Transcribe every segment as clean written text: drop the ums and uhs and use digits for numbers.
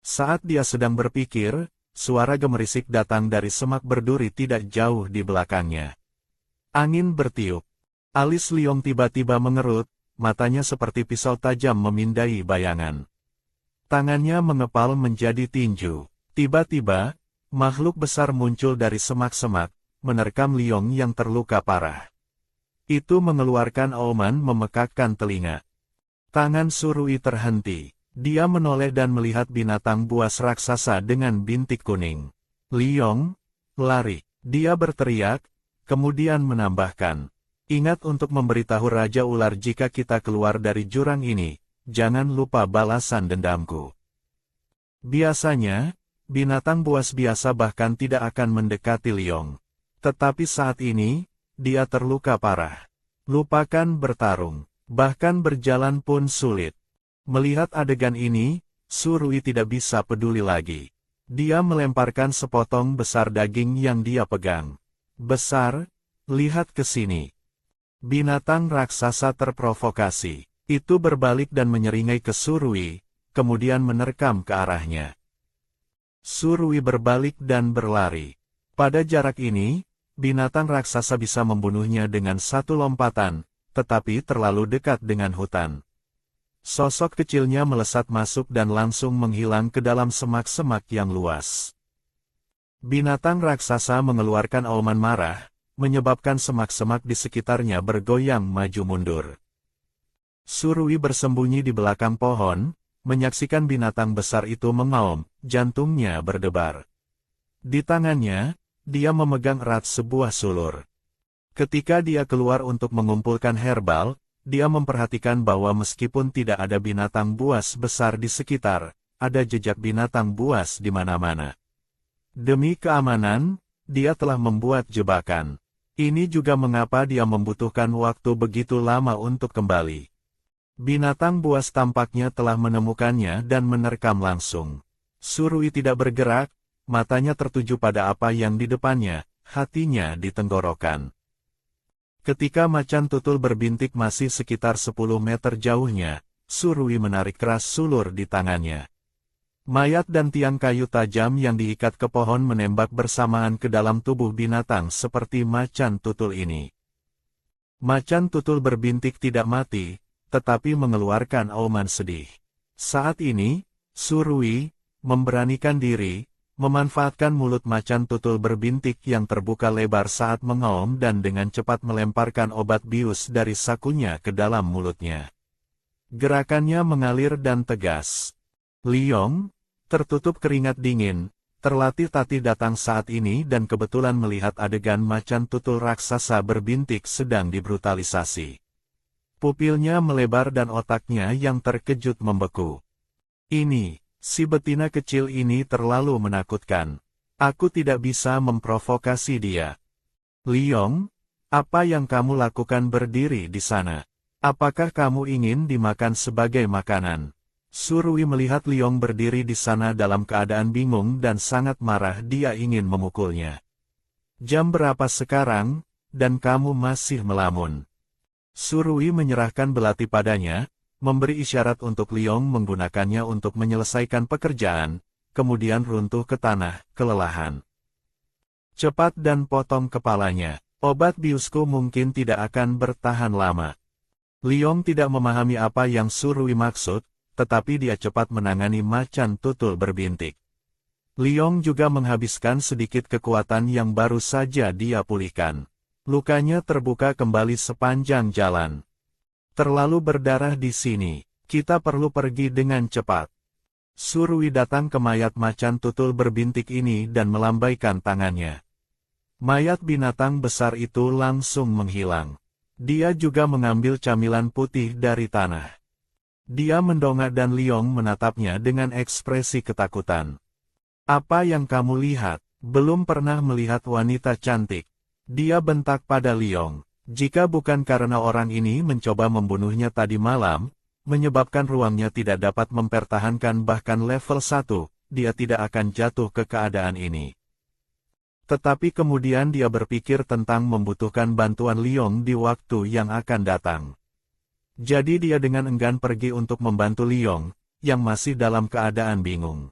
Saat dia sedang berpikir, suara gemerisik datang dari semak berduri tidak jauh di belakangnya. Angin bertiup. Alis Liong tiba-tiba mengerut, matanya seperti pisau tajam memindai bayangan. Tangannya mengepal menjadi tinju. Tiba-tiba, makhluk besar muncul dari semak-semak, menerkam Liong yang terluka parah. Itu mengeluarkan auman memekakkan telinga. Tangan Surui terhenti. Dia menoleh dan melihat binatang buas raksasa dengan bintik kuning. Liong, lari. Dia berteriak, kemudian menambahkan. Ingat untuk memberitahu Raja Ular jika kita keluar dari jurang ini, jangan lupa balasan dendamku. Biasanya, binatang buas biasa bahkan tidak akan mendekati Liong. Tetapi saat ini, dia terluka parah. Lupakan bertarung, bahkan berjalan pun sulit. Melihat adegan ini, Surui tidak bisa peduli lagi. Dia melemparkan sepotong besar daging yang dia pegang. Besar, lihat ke sini. Binatang raksasa terprovokasi. Itu berbalik dan menyeringai ke Surui, kemudian menerkam ke arahnya. Surui berbalik dan berlari. Pada jarak ini, binatang raksasa bisa membunuhnya dengan satu lompatan, tetapi terlalu dekat dengan hutan. Sosok kecilnya melesat masuk dan langsung menghilang ke dalam semak-semak yang luas. Binatang raksasa mengeluarkan auman marah, menyebabkan semak-semak di sekitarnya bergoyang maju mundur. Surui bersembunyi di belakang pohon, menyaksikan binatang besar itu mengaum, jantungnya berdebar. Di tangannya, dia memegang erat sebuah sulur. Ketika dia keluar untuk mengumpulkan herbal, dia memperhatikan bahwa meskipun tidak ada binatang buas besar di sekitar, ada jejak binatang buas di mana-mana. Demi keamanan, dia telah membuat jebakan. Ini juga mengapa dia membutuhkan waktu begitu lama untuk kembali. Binatang buas tampaknya telah menemukannya dan menerkam langsung. Surui tidak bergerak, matanya tertuju pada apa yang di depannya, hatinya di tenggorokan. Ketika macan tutul berbintik masih sekitar 10 meter jauhnya, Surui menarik keras sulur di tangannya. Mayat dan tiang kayu tajam yang diikat ke pohon menembak bersamaan ke dalam tubuh binatang seperti macan tutul ini. Macan tutul berbintik tidak mati, tetapi mengeluarkan auman sedih. Saat ini, Surui memberanikan diri, memanfaatkan mulut macan tutul berbintik yang terbuka lebar saat mengaum dan dengan cepat melemparkan obat bius dari sakunya ke dalam mulutnya. Gerakannya mengalir dan tegas. Liong, tertutup keringat dingin, terlatih-tatih datang saat ini dan kebetulan melihat adegan macan tutul raksasa berbintik sedang dibrutalisasi. Pupilnya melebar dan otaknya yang terkejut membeku. Ini, si betina kecil ini terlalu menakutkan. Aku tidak bisa memprovokasi dia. Liong, apa yang kamu lakukan berdiri di sana? Apakah kamu ingin dimakan sebagai makanan? Surui melihat Liong berdiri di sana dalam keadaan bingung dan sangat marah. Dia ingin memukulnya. Jam berapa sekarang, dan kamu masih melamun? Surui menyerahkan belati padanya, memberi isyarat untuk Liong menggunakannya untuk menyelesaikan pekerjaan, kemudian runtuh ke tanah, kelelahan. Cepat dan potong kepalanya. Obat biusku mungkin tidak akan bertahan lama. Liong tidak memahami apa yang Surui maksud, tetapi dia cepat menangani macan tutul berbintik. Liong juga menghabiskan sedikit kekuatan yang baru saja dia pulihkan. Lukanya terbuka kembali sepanjang jalan. Terlalu berdarah di sini. Kita perlu pergi dengan cepat. Surui datang ke mayat macan tutul berbintik ini dan melambaikan tangannya. Mayat binatang besar itu langsung menghilang. Dia juga mengambil camilan putih dari tanah. Dia mendongak dan Liong menatapnya dengan ekspresi ketakutan. Apa yang kamu lihat? Belum pernah melihat wanita cantik. Dia bentak pada Liong. Jika bukan karena orang ini mencoba membunuhnya tadi malam, menyebabkan ruangnya tidak dapat mempertahankan bahkan level 1, dia tidak akan jatuh ke keadaan ini. Tetapi kemudian dia berpikir tentang membutuhkan bantuan Liong di waktu yang akan datang. Jadi dia dengan enggan pergi untuk membantu Liong, yang masih dalam keadaan bingung.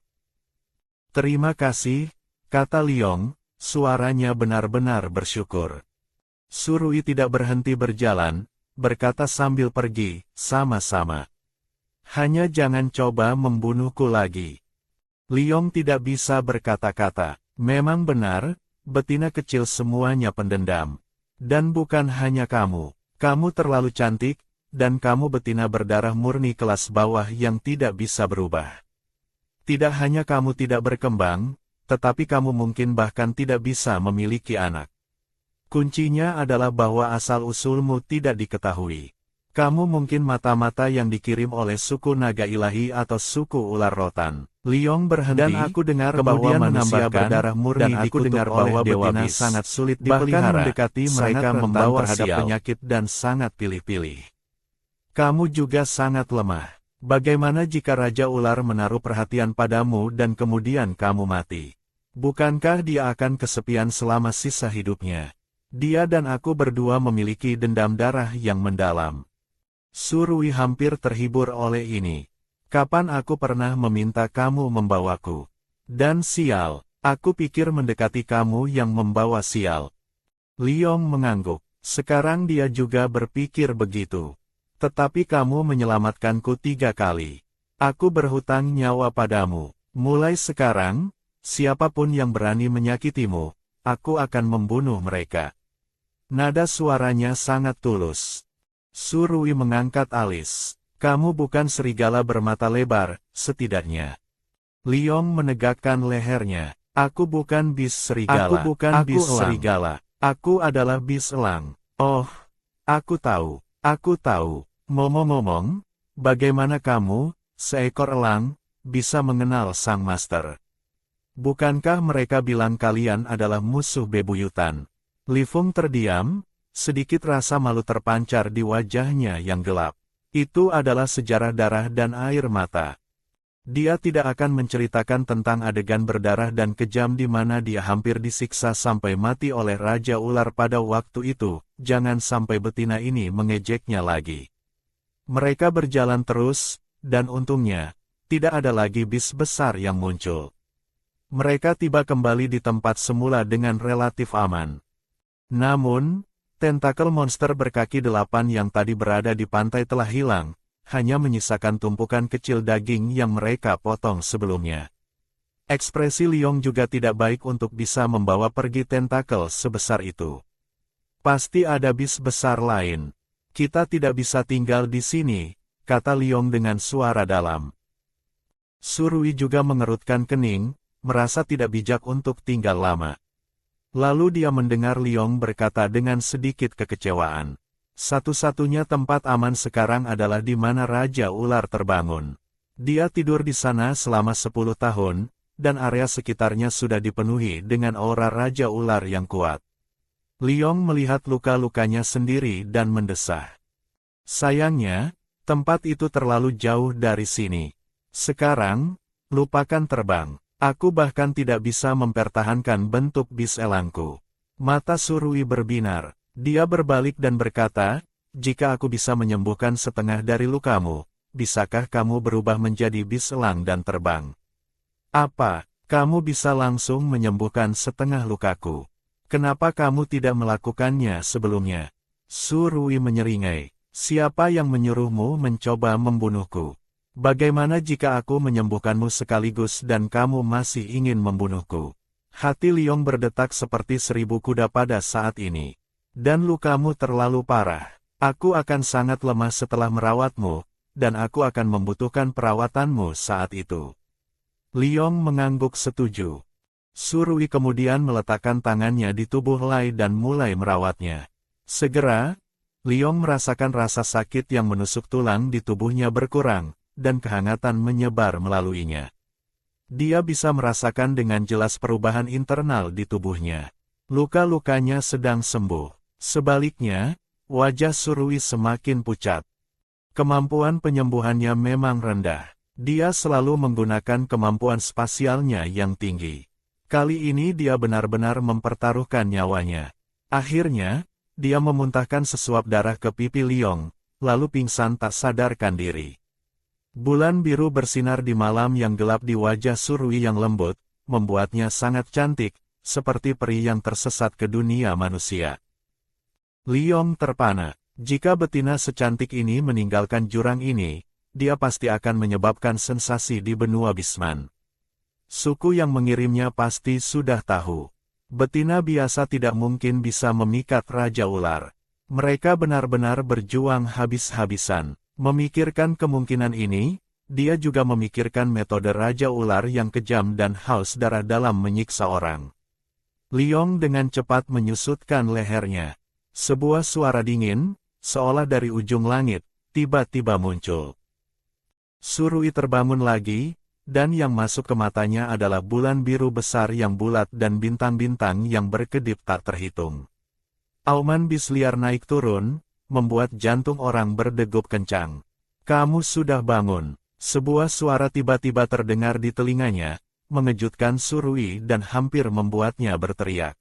Terima kasih, kata Liong, suaranya benar-benar bersyukur. Surui tidak berhenti berjalan, berkata sambil pergi, sama-sama. Hanya jangan coba membunuhku lagi. Liong tidak bisa berkata-kata. Memang benar, betina kecil semuanya pendendam. Dan bukan hanya kamu. Kamu terlalu cantik, dan kamu betina berdarah murni kelas bawah yang tidak bisa berubah. Tidak hanya kamu tidak berkembang, tetapi kamu mungkin bahkan tidak bisa memiliki anak. Kuncinya adalah bahwa asal-usulmu tidak diketahui. Kamu mungkin mata-mata yang dikirim oleh suku naga ilahi atau suku ular rotan. Liong berhenti, dan aku dengar bahwa manusia berdarah murni dan aku dengar bahwa betina sangat sulit dipelihara, bahkan mendekati mereka membawa terhadap penyakit dan sangat pilih-pilih. Kamu juga sangat lemah. Bagaimana jika Raja Ular menaruh perhatian padamu dan kemudian kamu mati? Bukankah dia akan kesepian selama sisa hidupnya? Dia dan aku berdua memiliki dendam darah yang mendalam. Surui hampir terhibur oleh ini. Kapan aku pernah meminta kamu membawaku? Dan sial, aku pikir mendekati kamu yang membawa sial. Liong mengangguk. Sekarang dia juga berpikir begitu. Tetapi kamu menyelamatkanku 3 kali. Aku berhutang nyawa padamu. Mulai sekarang, siapapun yang berani menyakitimu, aku akan membunuh mereka. Nada suaranya sangat tulus. Surui mengangkat alis. Kamu bukan serigala bermata lebar, setidaknya. Liong menegakkan lehernya. Aku bukan bis serigala. Aku bukan bis serigala. Aku adalah bis elang. Oh, aku tahu. Aku tahu. Ngomong-ngomong, bagaimana kamu, seekor elang, bisa mengenal sang master? Bukankah mereka bilang kalian adalah musuh bebuyutan? Li Feng terdiam, sedikit rasa malu terpancar di wajahnya yang gelap. Itu adalah sejarah darah dan air mata. Dia tidak akan menceritakan tentang adegan berdarah dan kejam di mana dia hampir disiksa sampai mati oleh Raja Ular pada waktu itu. Jangan sampai betina ini mengejeknya lagi. Mereka berjalan terus, dan untungnya, tidak ada lagi bis besar yang muncul. Mereka tiba kembali di tempat semula dengan relatif aman. Namun, tentakel monster berkaki 8 yang tadi berada di pantai telah hilang, hanya menyisakan tumpukan kecil daging yang mereka potong sebelumnya. Ekspresi Liong juga tidak baik untuk bisa membawa pergi tentakel sebesar itu. Pasti ada bis besar lain. Kita tidak bisa tinggal di sini, kata Liong dengan suara dalam. Surui juga mengerutkan kening, merasa tidak bijak untuk tinggal lama. Lalu dia mendengar Liong berkata dengan sedikit kekecewaan. Satu-satunya tempat aman sekarang adalah di mana Raja Ular terbangun. Dia tidur di sana selama 10 tahun, dan area sekitarnya sudah dipenuhi dengan aura Raja Ular yang kuat. Liong melihat luka-lukanya sendiri dan mendesah. Sayangnya, tempat itu terlalu jauh dari sini. Sekarang, lupakan terbang. Aku bahkan tidak bisa mempertahankan bentuk bis elangku. Mata Surui berbinar. Dia berbalik dan berkata, jika aku bisa menyembuhkan setengah dari lukamu, bisakah kamu berubah menjadi bis elang dan terbang? Apa, kamu bisa langsung menyembuhkan setengah lukaku? Kenapa kamu tidak melakukannya sebelumnya? Surui menyeringai. Siapa yang menyuruhmu mencoba membunuhku? Bagaimana jika aku menyembuhkanmu sekaligus dan kamu masih ingin membunuhku? Hati Liong berdetak seperti 1000 kuda pada saat ini. Dan lukamu terlalu parah. Aku akan sangat lemah setelah merawatmu, dan aku akan membutuhkan perawatanmu saat itu. Liong mengangguk setuju. Surui kemudian meletakkan tangannya di tubuh Lai dan mulai merawatnya. Segera, Liong merasakan rasa sakit yang menusuk tulang di tubuhnya berkurang, dan kehangatan menyebar melaluinya. Dia bisa merasakan dengan jelas perubahan internal di tubuhnya. Luka-lukanya sedang sembuh. Sebaliknya, wajah Surui semakin pucat. Kemampuan penyembuhannya memang rendah. Dia selalu menggunakan kemampuan spasialnya yang tinggi. Kali ini dia benar-benar mempertaruhkan nyawanya. Akhirnya, dia memuntahkan sesuap darah ke pipi Liong, lalu pingsan tak sadarkan diri. Bulan biru bersinar di malam yang gelap di wajah Surui yang lembut, membuatnya sangat cantik, seperti peri yang tersesat ke dunia manusia. Liong terpana. Jika betina secantik ini meninggalkan jurang ini, dia pasti akan menyebabkan sensasi di benua Bisman. Suku yang mengirimnya pasti sudah tahu. Betina biasa tidak mungkin bisa memikat Raja Ular. Mereka benar-benar berjuang habis-habisan. Memikirkan kemungkinan ini, dia juga memikirkan metode Raja Ular yang kejam dan haus darah dalam menyiksa orang. Liong dengan cepat menyusutkan lehernya. Sebuah suara dingin, seolah dari ujung langit, tiba-tiba muncul. Surui terbangun lagi, dan yang masuk ke matanya adalah bulan biru besar yang bulat dan bintang-bintang yang berkedip tak terhitung. Auman bis liar naik turun, membuat jantung orang berdegup kencang. "Kamu sudah bangun." Sebuah suara tiba-tiba terdengar di telinganya, mengejutkan Surui dan hampir membuatnya berteriak.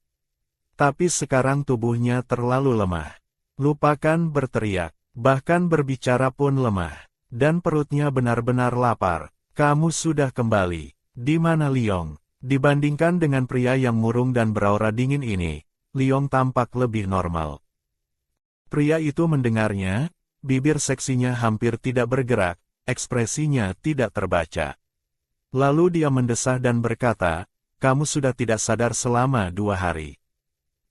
Tapi sekarang tubuhnya terlalu lemah. Lupakan berteriak, bahkan berbicara pun lemah. Dan perutnya benar-benar lapar. "Kamu sudah kembali. Di mana Liong?" Dibandingkan dengan pria yang murung dan beraura dingin ini, Liong tampak lebih normal. Pria itu mendengarnya, bibir seksinya hampir tidak bergerak, ekspresinya tidak terbaca. Lalu dia mendesah dan berkata, "Kamu sudah tidak sadar selama 2 hari.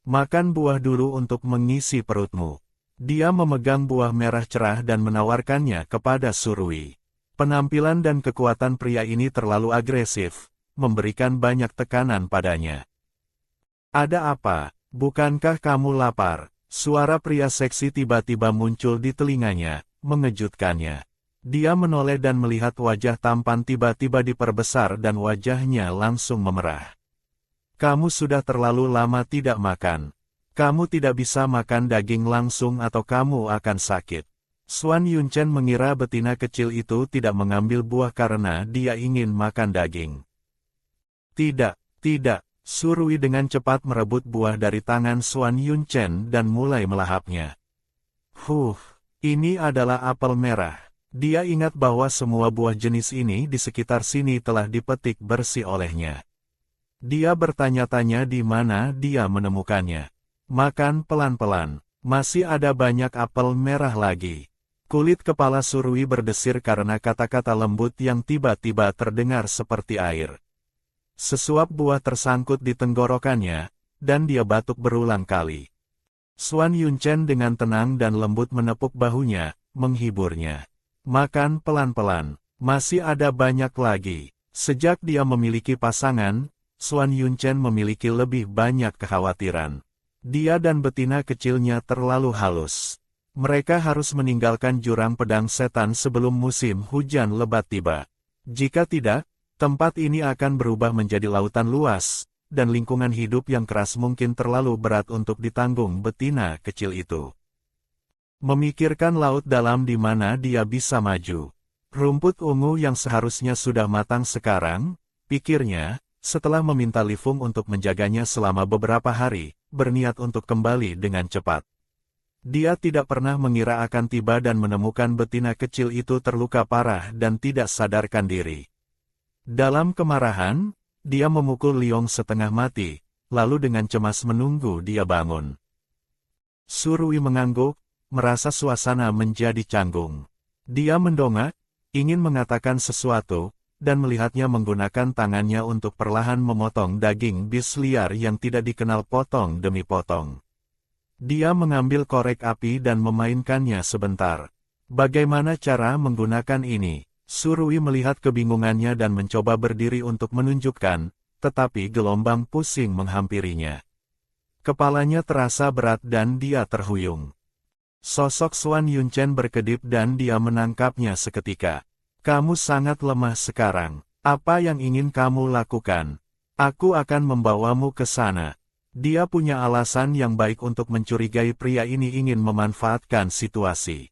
Makan buah dulu untuk mengisi perutmu." Dia memegang buah merah cerah dan menawarkannya kepada Surui. Penampilan dan kekuatan pria ini terlalu agresif, memberikan banyak tekanan padanya. "Ada apa? Bukankah kamu lapar?" Suara pria seksi tiba-tiba muncul di telinganya, mengejutkannya. Dia menoleh dan melihat wajah tampan tiba-tiba diperbesar dan wajahnya langsung memerah. "Kamu sudah terlalu lama tidak makan. Kamu tidak bisa makan daging langsung atau kamu akan sakit." Xuan Yunchen mengira betina kecil itu tidak mengambil buah karena dia ingin makan daging. "Tidak, tidak." Surui dengan cepat merebut buah dari tangan Xuan Yunchen dan mulai melahapnya. Ini adalah apel merah." Dia ingat bahwa semua buah jenis ini di sekitar sini telah dipetik bersih olehnya. Dia bertanya-tanya di mana dia menemukannya. "Makan pelan-pelan. Masih ada banyak apel merah lagi." Kulit kepala Surui berdesir karena kata-kata lembut yang tiba-tiba terdengar seperti air. Sesuap buah tersangkut di tenggorokannya, dan dia batuk berulang kali. Xuan Yunchen dengan tenang dan lembut menepuk bahunya, menghiburnya. "Makan pelan-pelan. Masih ada banyak lagi." Sejak dia memiliki pasangan, Xuan Yunchen memiliki lebih banyak kekhawatiran. Dia dan betina kecilnya terlalu halus. Mereka harus meninggalkan jurang pedang setan sebelum musim hujan lebat tiba. Jika tidak, tempat ini akan berubah menjadi lautan luas, dan lingkungan hidup yang keras mungkin terlalu berat untuk ditanggung betina kecil itu. Memikirkan laut dalam di mana dia bisa maju. Rumput ungu yang seharusnya sudah matang sekarang, pikirnya, setelah meminta Li Feng untuk menjaganya selama beberapa hari, berniat untuk kembali dengan cepat. Dia tidak pernah mengira akan tiba dan menemukan betina kecil itu terluka parah dan tidak sadarkan diri. Dalam kemarahan, dia memukul Liong setengah mati, lalu dengan cemas menunggu dia bangun. Surui mengangguk, merasa suasana menjadi canggung. Dia mendongak, ingin mengatakan sesuatu, dan melihatnya menggunakan tangannya untuk perlahan memotong daging bis liar yang tidak dikenal potong demi potong. Dia mengambil korek api dan memainkannya sebentar. Bagaimana cara menggunakan ini? Surui melihat kebingungannya dan mencoba berdiri untuk menunjukkan, tetapi gelombang pusing menghampirinya. Kepalanya terasa berat dan dia terhuyung. Sosok Xuan Yunchen berkedip dan dia menangkapnya seketika. "Kamu sangat lemah sekarang. Apa yang ingin kamu lakukan? Aku akan membawamu ke sana." Dia punya alasan yang baik untuk mencurigai pria ini ingin memanfaatkan situasi.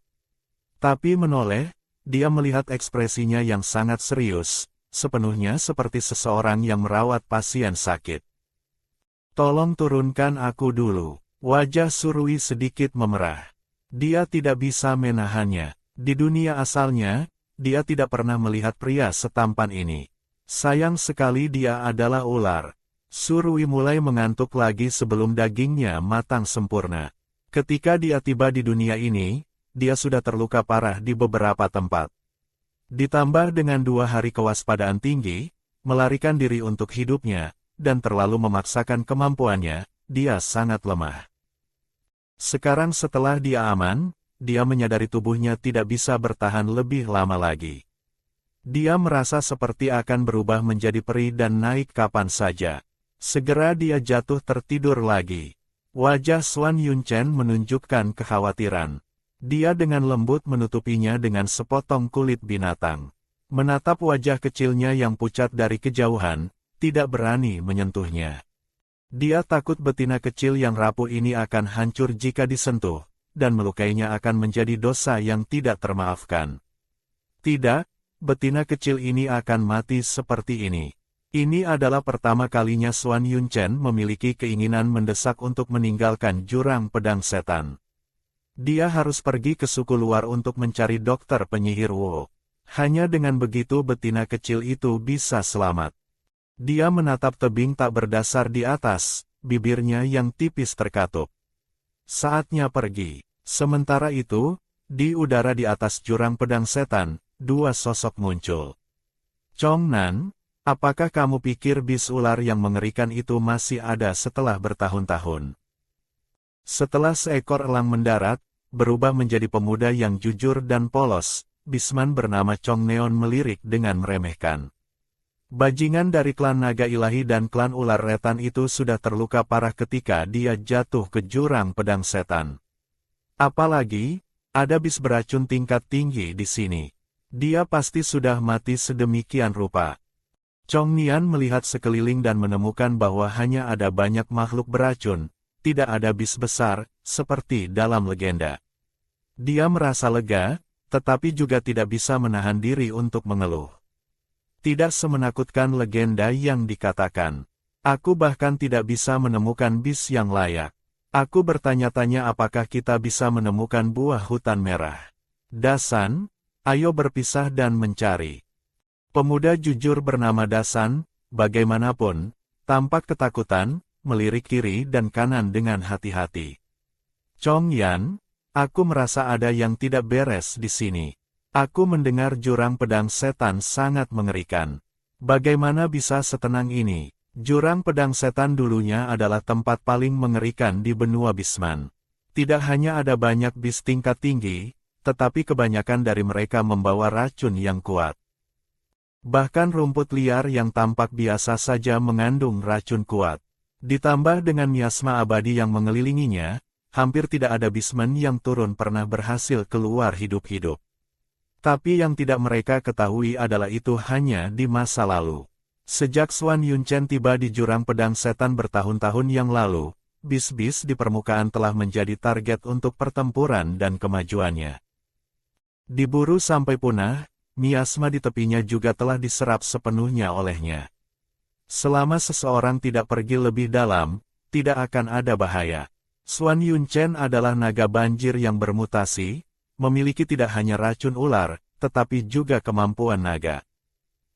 Tapi menoleh, dia melihat ekspresinya yang sangat serius, sepenuhnya seperti seseorang yang merawat pasien sakit. "Tolong turunkan aku dulu." Wajah Surui sedikit memerah. Dia tidak bisa menahannya. Di dunia asalnya, dia tidak pernah melihat pria setampan ini. Sayang sekali dia adalah ular. Surui mulai mengantuk lagi sebelum dagingnya matang sempurna. Ketika dia tiba di dunia ini, dia sudah terluka parah di beberapa tempat. Ditambah dengan 2 hari kewaspadaan tinggi, melarikan diri untuk hidupnya, dan terlalu memaksakan kemampuannya, dia sangat lemah. Sekarang setelah dia aman, dia menyadari tubuhnya tidak bisa bertahan lebih lama lagi. Dia merasa seperti akan berubah menjadi peri dan naik kapan saja. Segera dia jatuh tertidur lagi. Wajah Xuan Yunchen menunjukkan kekhawatiran. Dia dengan lembut menutupinya dengan sepotong kulit binatang. Menatap wajah kecilnya yang pucat dari kejauhan, tidak berani menyentuhnya. Dia takut betina kecil yang rapuh ini akan hancur jika disentuh, dan melukainya akan menjadi dosa yang tidak termaafkan. Tidak, betina kecil ini akan mati seperti ini. Ini adalah pertama kalinya Xuan Yunchen memiliki keinginan mendesak untuk meninggalkan jurang pedang setan. Dia harus pergi ke suku luar untuk mencari dokter penyihir Wu. Hanya dengan begitu betina kecil itu bisa selamat. Dia menatap tebing tak berdasar di atas, bibirnya yang tipis terkatup. Saatnya pergi. Sementara itu, di udara di atas jurang pedang setan, 2 sosok muncul. Chong Nan, apakah kamu pikir bis ular yang mengerikan itu masih ada setelah bertahun-tahun? Setelah seekor elang mendarat, berubah menjadi pemuda yang jujur dan polos, bisman bernama Chong Neon melirik dengan meremehkan. Bajingan dari klan naga ilahi dan klan ular retan itu sudah terluka parah ketika dia jatuh ke jurang pedang setan. Apalagi, ada bis beracun tingkat tinggi di sini. Dia pasti sudah mati sedemikian rupa. Chong Nian melihat sekeliling dan menemukan bahwa hanya ada banyak makhluk beracun, tidak ada bis besar, seperti dalam legenda. Dia merasa lega, tetapi juga tidak bisa menahan diri untuk mengeluh. Tidak semenakutkan legenda yang dikatakan. Aku bahkan tidak bisa menemukan bis yang layak. Aku bertanya-tanya apakah kita bisa menemukan buah hutan merah. Dasan, ayo berpisah dan mencari. Pemuda jujur bernama Dasan, bagaimanapun, tampak ketakutan, melirik kiri dan kanan dengan hati-hati. Chong Yan, aku merasa ada yang tidak beres di sini. Aku mendengar jurang pedang setan sangat mengerikan. Bagaimana bisa setenang ini? Jurang pedang setan dulunya adalah tempat paling mengerikan di benua Bisman. Tidak hanya ada banyak bis tingkat tinggi, tetapi kebanyakan dari mereka membawa racun yang kuat. Bahkan rumput liar yang tampak biasa saja mengandung racun kuat. Ditambah dengan miasma abadi yang mengelilinginya, hampir tidak ada bisman yang turun pernah berhasil keluar hidup-hidup. Tapi yang tidak mereka ketahui adalah itu hanya di masa lalu. Sejak Xuan Yunchen tiba di jurang pedang setan bertahun-tahun yang lalu, bis-bis di permukaan telah menjadi target untuk pertempuran dan kemajuannya. Diburu sampai punah, miasma di tepinya juga telah diserap sepenuhnya olehnya. Selama seseorang tidak pergi lebih dalam, tidak akan ada bahaya. Xuan Yunchen adalah naga banjir yang bermutasi, memiliki tidak hanya racun ular, tetapi juga kemampuan naga.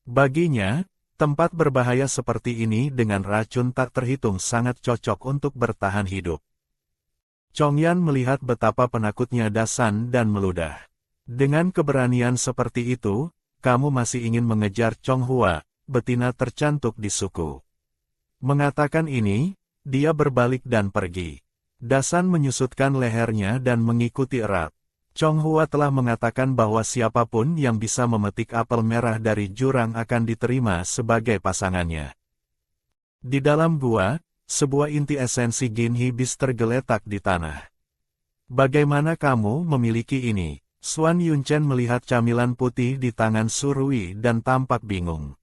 Baginya, tempat berbahaya seperti ini dengan racun tak terhitung sangat cocok untuk bertahan hidup. Chong Yan melihat betapa penakutnya Dasan dan meludah. Dengan keberanian seperti itu, kamu masih ingin mengejar Chong Hua, betina tercantik di suku. Mengatakan ini, dia berbalik dan pergi. Dasan menyusutkan lehernya dan mengikuti erat. Chong Hua telah mengatakan bahwa siapapun yang bisa memetik apel merah dari jurang akan diterima sebagai pasangannya. Di dalam gua, sebuah inti esensi Ginhi bis tergeletak di tanah. Bagaimana kamu memiliki ini? Xuan Yunchen melihat camilan putih di tangan Surui dan tampak bingung.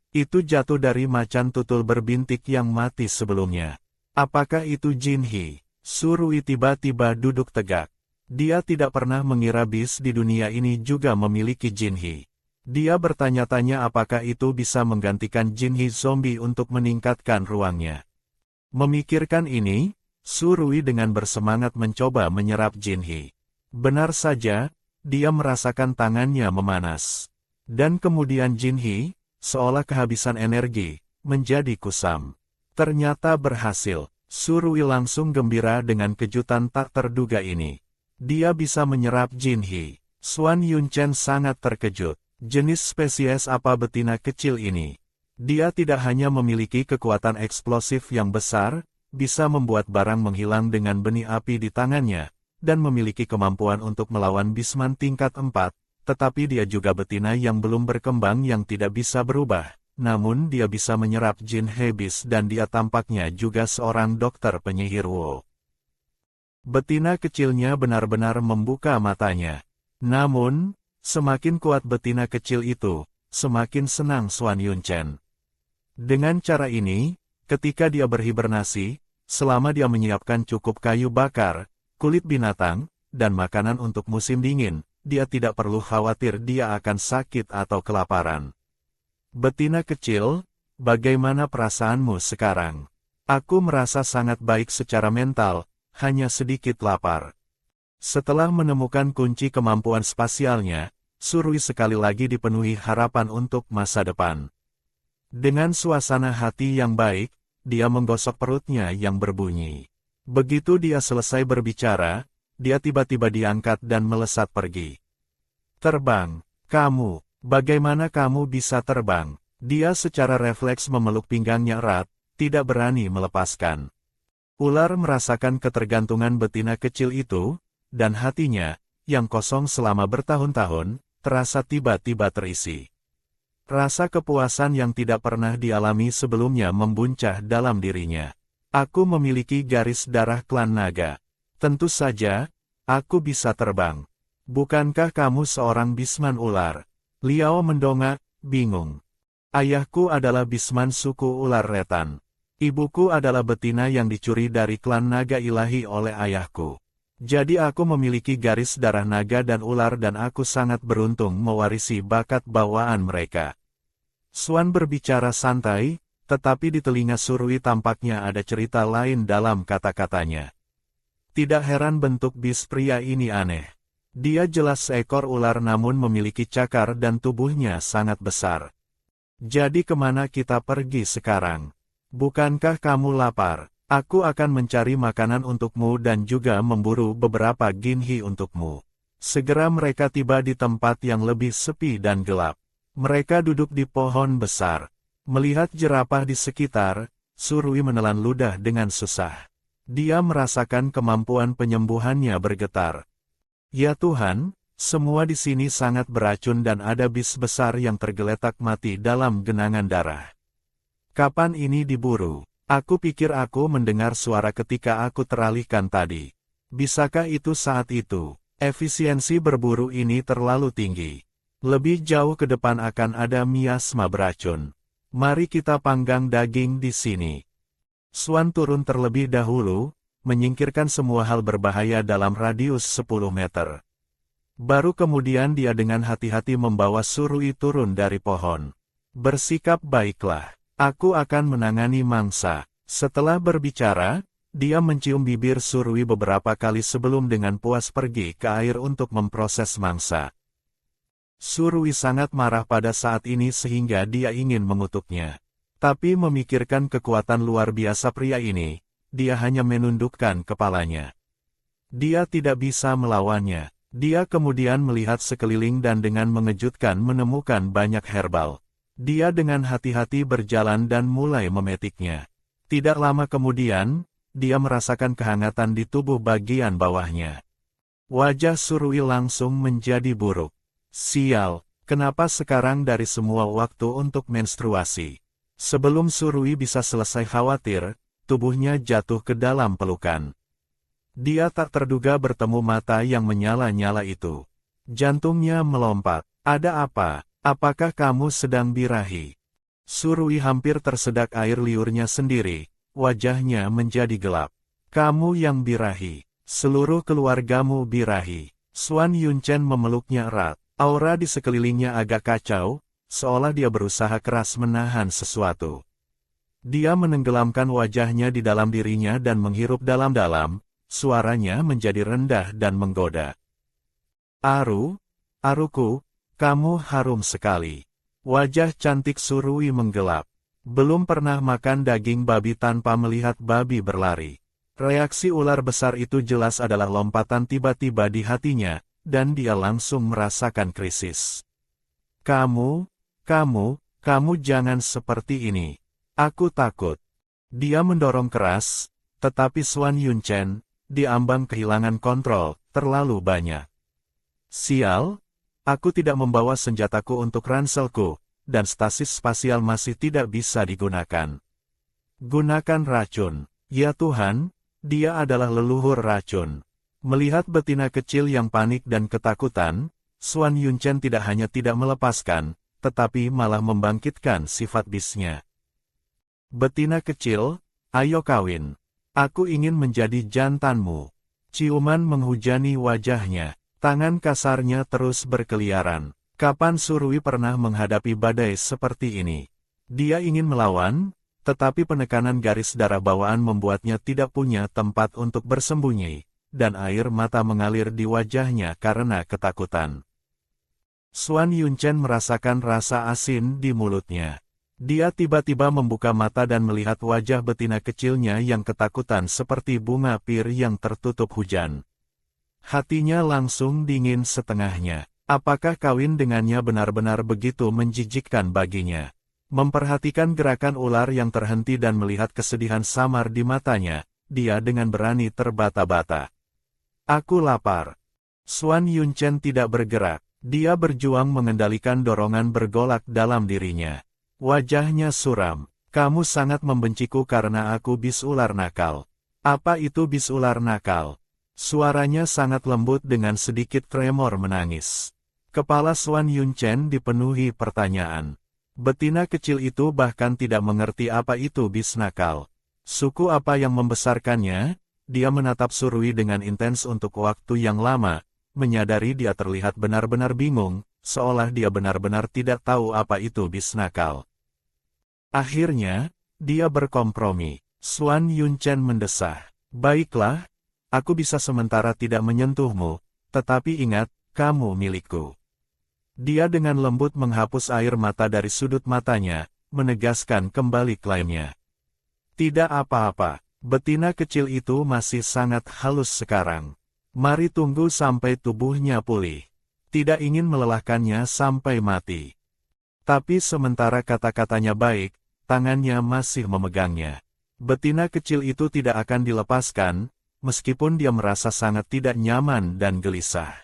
Itu jatuh dari macan tutul berbintik yang mati sebelumnya. Apakah itu Jinhi? Surui tiba-tiba duduk tegak. Dia tidak pernah mengira bis di dunia ini juga memiliki Jinhi. Dia bertanya-tanya apakah itu bisa menggantikan Jinhi zombie untuk meningkatkan ruangnya. Memikirkan ini, Surui dengan bersemangat mencoba menyerap Jinhi. Benar saja, dia merasakan tangannya memanas. Dan kemudian Jinhi, seolah kehabisan energi, menjadi kusam. Ternyata berhasil. Surui langsung gembira dengan kejutan tak terduga ini. Dia bisa menyerap Jin He. Xuan Yunchen sangat terkejut. Jenis spesies apa betina kecil ini? Dia tidak hanya memiliki kekuatan eksplosif yang besar, bisa membuat barang menghilang dengan benih api di tangannya, dan memiliki kemampuan untuk melawan Bisman tingkat 4, tetapi dia juga betina yang belum berkembang yang tidak bisa berubah. Namun dia bisa menyerap Jin Hebis dan dia tampaknya juga seorang dokter penyihir Wu. Betina kecilnya benar-benar membuka matanya. Namun, semakin kuat betina kecil itu, semakin senang Xuan Yunchen. Dengan cara ini, ketika dia berhibernasi, selama dia menyiapkan cukup kayu bakar, kulit binatang, dan makanan untuk musim dingin, dia tidak perlu khawatir dia akan sakit atau kelaparan. Betina kecil, bagaimana perasaanmu sekarang? Aku merasa sangat baik secara mental, hanya sedikit lapar. Setelah menemukan kunci kemampuan spasialnya, Surui sekali lagi dipenuhi harapan untuk masa depan. Dengan suasana hati yang baik, dia menggosok perutnya yang berbunyi. Begitu dia selesai berbicara, dia tiba-tiba diangkat dan melesat pergi. Terbang, kamu. Bagaimana kamu bisa terbang? Dia secara refleks memeluk pinggangnya erat, tidak berani melepaskan. Ular merasakan ketergantungan betina kecil itu, dan hatinya, yang kosong selama bertahun-tahun, terasa tiba-tiba terisi. Rasa kepuasan yang tidak pernah dialami sebelumnya membuncah dalam dirinya. Aku memiliki garis darah klan naga. Tentu saja, aku bisa terbang. Bukankah kamu seorang Bisman ular? Liao mendongak, bingung. Ayahku adalah Bisman suku ular retan. Ibuku adalah betina yang dicuri dari klan naga ilahi oleh ayahku. Jadi aku memiliki garis darah naga dan ular dan aku sangat beruntung mewarisi bakat bawaan mereka. Xuan berbicara santai, tetapi di telinga Surui tampaknya ada cerita lain dalam kata-katanya. Tidak heran bentuk bis pria ini aneh. Dia jelas seekor ular namun memiliki cakar dan tubuhnya sangat besar. Jadi kemana kita pergi sekarang? Bukankah kamu lapar? Aku akan mencari makanan untukmu dan juga memburu beberapa ginhi untukmu. Segera mereka tiba di tempat yang lebih sepi dan gelap. Mereka duduk di pohon besar. Melihat jerapah di sekitar, Surui menelan ludah dengan susah. Dia merasakan kemampuan penyembuhannya bergetar. Ya Tuhan, semua di sini sangat beracun dan ada bis besar yang tergeletak mati dalam genangan darah. Kapan ini diburu? Aku pikir aku mendengar suara ketika aku teralihkan tadi. Bisakah itu saat itu? Efisiensi berburu ini terlalu tinggi. Lebih jauh ke depan akan ada miasma beracun. Mari kita panggang daging di sini. Xuan turun terlebih dahulu, menyingkirkan semua hal berbahaya dalam radius 10 meter. Baru kemudian dia dengan hati-hati membawa Surui turun dari pohon. Bersikap baiklah, aku akan menangani mangsa. Setelah berbicara, dia mencium bibir Surui beberapa kali sebelum dengan puas pergi ke air untuk memproses mangsa. Surui sangat marah pada saat ini sehingga dia ingin mengutuknya. Tapi memikirkan kekuatan luar biasa pria ini, dia hanya menundukkan kepalanya. Dia tidak bisa melawannya. Dia kemudian melihat sekeliling dan dengan mengejutkan menemukan banyak herbal. Dia dengan hati-hati berjalan dan mulai memetiknya. Tidak lama kemudian, dia merasakan kehangatan di tubuh bagian bawahnya. Wajah Surui langsung menjadi buruk. Sial, kenapa sekarang dari semua waktu untuk menstruasi? Sebelum Surui bisa selesai khawatir, tubuhnya jatuh ke dalam pelukan. Dia tak terduga bertemu mata yang menyala-nyala itu. Jantungnya melompat. Ada apa? Apakah kamu sedang birahi? Surui hampir tersedak air liurnya sendiri, wajahnya menjadi gelap. Kamu yang birahi. Seluruh keluargamu birahi. Xuan Yunchen memeluknya erat. Aura di sekelilingnya agak kacau, seolah dia berusaha keras menahan sesuatu. Dia menenggelamkan wajahnya di dalam dirinya dan menghirup dalam-dalam, suaranya menjadi rendah dan menggoda. Aruku, kamu harum sekali. Wajah cantik Surui menggelap. Belum pernah makan daging babi tanpa melihat babi berlari. Reaksi ular besar itu jelas adalah lompatan tiba-tiba di hatinya, dan dia langsung merasakan krisis. Kamu jangan seperti ini. Aku takut. Dia mendorong keras, tetapi Xuan Yunchen, diambang kehilangan kontrol, terlalu banyak. Sial, aku tidak membawa senjataku untuk ranselku, dan stasis spasial masih tidak bisa digunakan. Gunakan racun. Ya Tuhan, dia adalah leluhur racun. Melihat betina kecil yang panik dan ketakutan, Xuan Yunchen tidak hanya tidak melepaskan, tetapi malah membangkitkan sifat bisnya. Betina kecil, ayo kawin. Aku ingin menjadi jantanmu. Ciuman menghujani wajahnya. Tangan kasarnya terus berkeliaran. Kapan Surui pernah menghadapi badai seperti ini? Dia ingin melawan, tetapi penekanan garis darah bawaan membuatnya tidak punya tempat untuk bersembunyi, dan air mata mengalir di wajahnya karena ketakutan. Xuan Yunchen merasakan rasa asin di mulutnya. Dia tiba-tiba membuka mata dan melihat wajah betina kecilnya yang ketakutan seperti bunga pir yang tertutup hujan. Hatinya langsung dingin setengahnya. Apakah kawin dengannya benar-benar begitu menjijikkan baginya? Memperhatikan gerakan ular yang terhenti dan melihat kesedihan samar di matanya, dia dengan berani terbata-bata. Aku lapar. Xuan Yunchen tidak bergerak. Dia berjuang mengendalikan dorongan bergolak dalam dirinya. Wajahnya suram. Kamu sangat membenciku karena aku bis ular nakal. Apa itu bis ular nakal? Suaranya sangat lembut dengan sedikit tremor menangis. Kepala Xuan Yunchen dipenuhi pertanyaan. Betina kecil itu bahkan tidak mengerti apa itu bis nakal. Suku apa yang membesarkannya? Dia menatap Surui dengan intens untuk waktu yang lama, menyadari dia terlihat benar-benar bingung, seolah dia benar-benar tidak tahu apa itu bis nakal. Akhirnya, dia berkompromi. Xuan Yunchen mendesah. Baiklah, aku bisa sementara tidak menyentuhmu, tetapi ingat, kamu milikku. Dia dengan lembut menghapus air mata dari sudut matanya, menegaskan kembali klaimnya. Tidak apa-apa, betina kecil itu masih sangat halus sekarang. Mari tunggu sampai tubuhnya pulih. Tidak ingin melelahkannya sampai mati. Tapi sementara kata-katanya baik, tangannya masih memegangnya. Betina kecil itu tidak akan dilepaskan, meskipun dia merasa sangat tidak nyaman dan gelisah.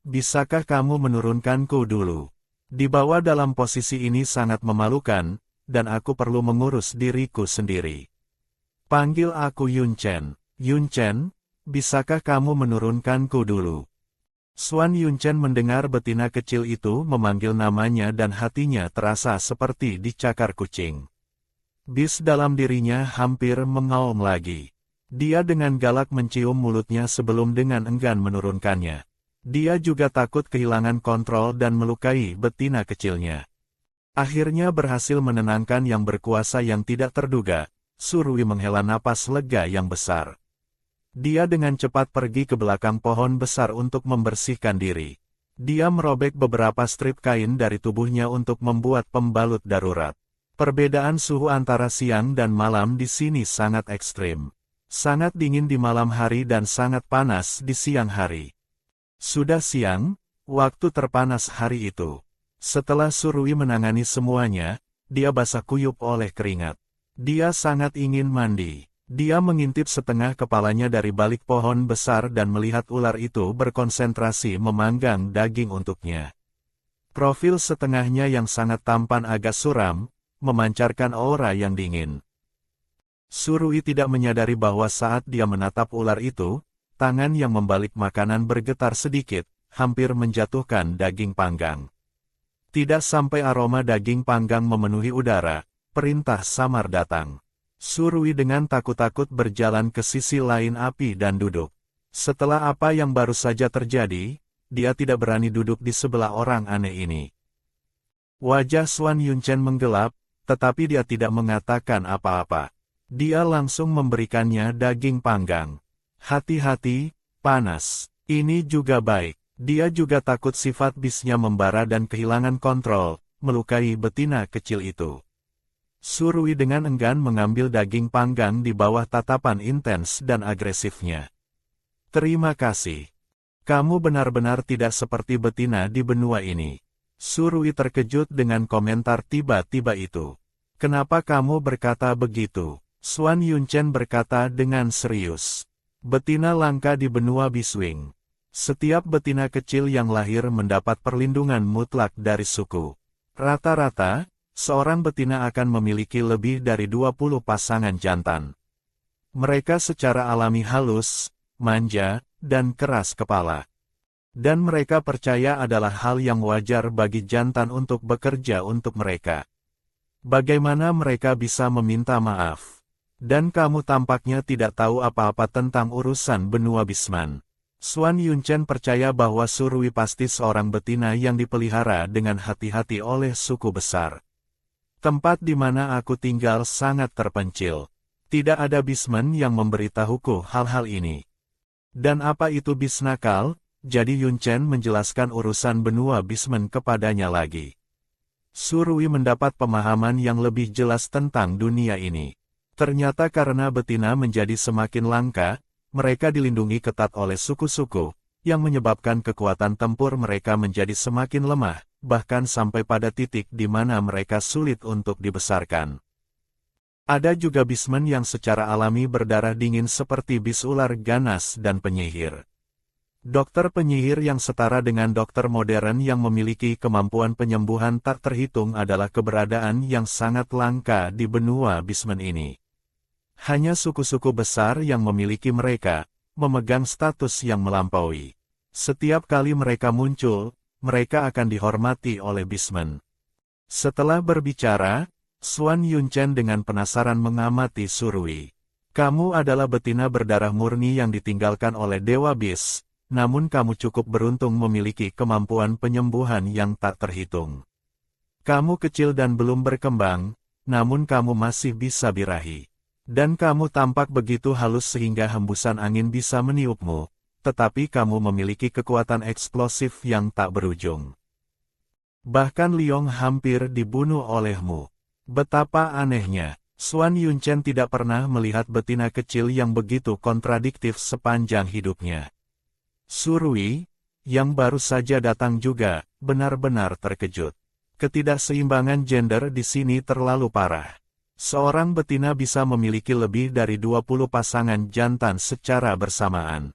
Bisakah kamu menurunkanku dulu? Dibawa dalam posisi ini sangat memalukan, dan aku perlu mengurus diriku sendiri. Panggil aku Yunchen. Yunchen, bisakah kamu menurunkanku dulu? Xuan Yunchen mendengar betina kecil itu memanggil namanya dan hatinya terasa seperti dicakar kucing. Bis dalam dirinya hampir mengaum lagi. Dia dengan galak mencium mulutnya sebelum dengan enggan menurunkannya. Dia juga takut kehilangan kontrol dan melukai betina kecilnya. Akhirnya berhasil menenangkan yang berkuasa yang tidak terduga, Surui menghela napas lega yang besar. Dia dengan cepat pergi ke belakang pohon besar untuk membersihkan diri. Dia merobek beberapa strip kain dari tubuhnya untuk membuat pembalut darurat. Perbedaan suhu antara siang dan malam di sini sangat ekstrim. Sangat dingin di malam hari dan sangat panas di siang hari. Sudah siang, waktu terpanas hari itu. Setelah Surui menangani semuanya, dia basah kuyup oleh keringat. Dia sangat ingin mandi. Dia mengintip setengah kepalanya dari balik pohon besar dan melihat ular itu berkonsentrasi memanggang daging untuknya. Profil setengahnya yang sangat tampan agak suram, memancarkan aura yang dingin. Surui tidak menyadari bahwa saat dia menatap ular itu, tangan yang membalik makanan bergetar sedikit, hampir menjatuhkan daging panggang. Tidak sampai aroma daging panggang memenuhi udara, perintah samar datang. Surui dengan takut-takut berjalan ke sisi lain api dan duduk. Setelah apa yang baru saja terjadi, dia tidak berani duduk di sebelah orang aneh ini. Wajah Xuan Yunchen menggelap, tetapi dia tidak mengatakan apa-apa. Dia langsung memberikannya daging panggang. Hati-hati, panas. Ini juga baik. Dia juga takut sifat bisnya membara dan kehilangan kontrol, melukai betina kecil itu. Surui dengan enggan mengambil daging panggang di bawah tatapan intens dan agresifnya. Terima kasih. Kamu benar-benar tidak seperti betina di benua ini. Surui terkejut dengan komentar tiba-tiba itu. Kenapa kamu berkata begitu? Xuan Yunchen berkata dengan serius. Betina langka di benua Biswing. Setiap betina kecil yang lahir mendapat perlindungan mutlak dari suku. Rata-rata, seorang betina akan memiliki lebih dari 20 pasangan jantan. Mereka secara alami halus, manja, dan keras kepala. Dan mereka percaya adalah hal yang wajar bagi jantan untuk bekerja untuk mereka. Bagaimana mereka bisa meminta maaf? Dan kamu tampaknya tidak tahu apa-apa tentang urusan benua Bisman. Xuan Yunchen percaya bahwa Surui pasti seorang betina yang dipelihara dengan hati-hati oleh suku besar. Tempat di mana aku tinggal sangat terpencil. Tidak ada bisman yang memberitahuku hal-hal ini. Dan apa itu bis nakal? Jadi Yunchen menjelaskan urusan benua bisman kepadanya lagi. Surui mendapat pemahaman yang lebih jelas tentang dunia ini. Ternyata karena betina menjadi semakin langka, mereka dilindungi ketat oleh suku-suku, yang menyebabkan kekuatan tempur mereka menjadi semakin lemah, bahkan sampai pada titik di mana mereka sulit untuk dibesarkan. Ada juga bismen yang secara alami berdarah dingin seperti bis ular ganas dan penyihir. Dokter penyihir yang setara dengan dokter modern yang memiliki kemampuan penyembuhan tak terhitung adalah keberadaan yang sangat langka di benua bismen ini. Hanya suku-suku besar yang memiliki mereka, memegang status yang melampaui. Setiap kali mereka muncul, mereka akan dihormati oleh bismen. Setelah berbicara, Xuan Yunchen dengan penasaran mengamati Surui. Kamu adalah betina berdarah murni yang ditinggalkan oleh Dewa Bis, namun kamu cukup beruntung memiliki kemampuan penyembuhan yang tak terhitung. Kamu kecil dan belum berkembang, namun kamu masih bisa birahi. Dan kamu tampak begitu halus sehingga hembusan angin bisa meniupmu, tetapi kamu memiliki kekuatan eksplosif yang tak berujung. Bahkan Liong hampir dibunuh olehmu. Betapa anehnya, Xuan Yunchen tidak pernah melihat betina kecil yang begitu kontradiktif sepanjang hidupnya. Surui, yang baru saja datang juga, benar-benar terkejut. Ketidakseimbangan gender di sini terlalu parah. Seorang betina bisa memiliki lebih dari 20 pasangan jantan secara bersamaan.